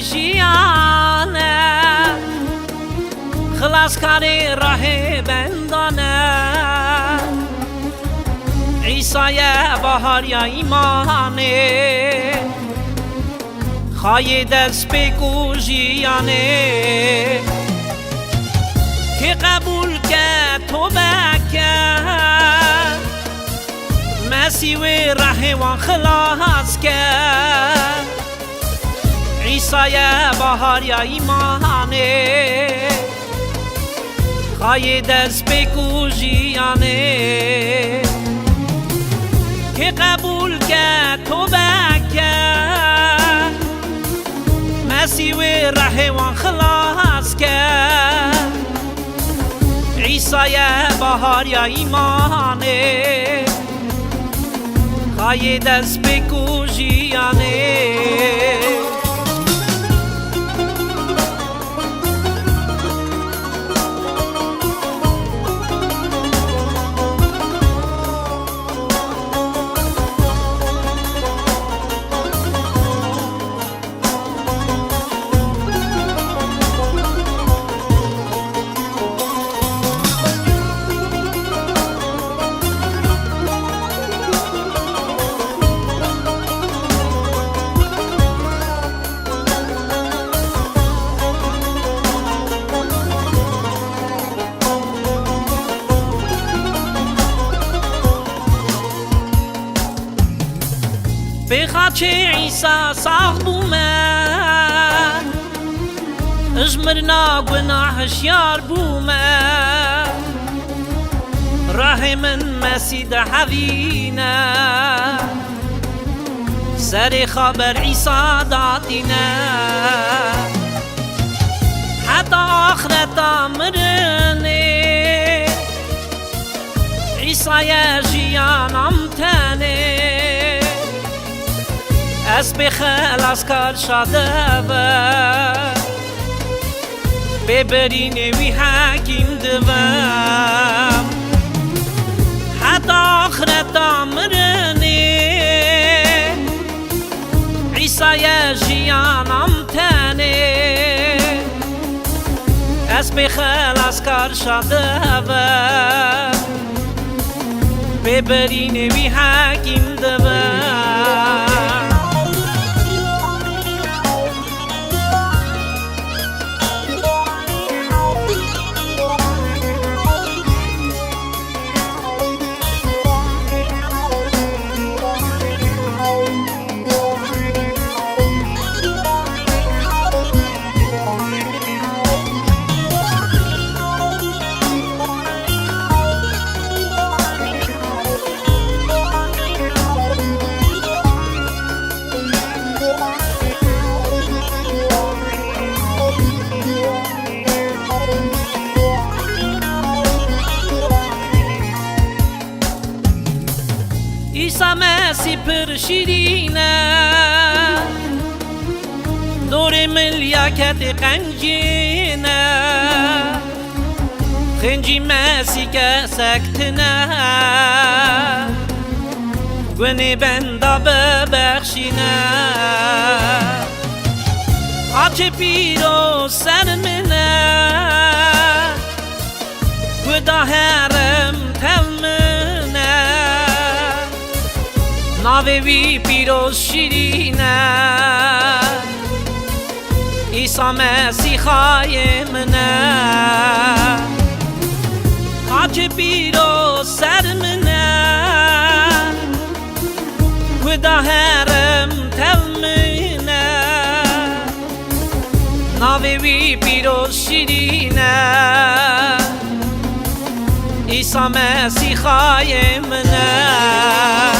جیانه خلاص کاری راه بندانه عیسی بهار یا ایمانه خواهی دست بگو جیانه که قبول که توبه کرد مسیح و راه وان خلاص کرد عیسی بهار یا ایمانه خواهی دست بگو جیانه که قبول کرد توبه کرد مسیح و راه وان خلاص کرد عیسی بهار یا ایمانه خواهی دست بگو جیانه به خاک عیسی ساخ بومن اجمرنا گناهش یار بومن راه من مسید حوینه سر خبر عیسی دادینه حتی آخرت آمرنه عیسی جیانم تنه از به خلاص کار شده و ببرین وی حکیم دوم حتی آخرت آمرنه عیسی جیانم تنه از به خلاص کار شده و ببرین وی حکیم دوم عیسی مسیح پر شیرینه دور ملیاکت قنجینه خنجی مسیح که سکتنه گونه بنده ببخشینه آچه پیرو سر منه گدا هرم تمنه ناوی وی پیروز شیرینه عیسی مسیح خای منه آچه پیروز سر منه گدا هرم تمنه ناوی وی پیروز شیرینه عیسی مسیح خای منه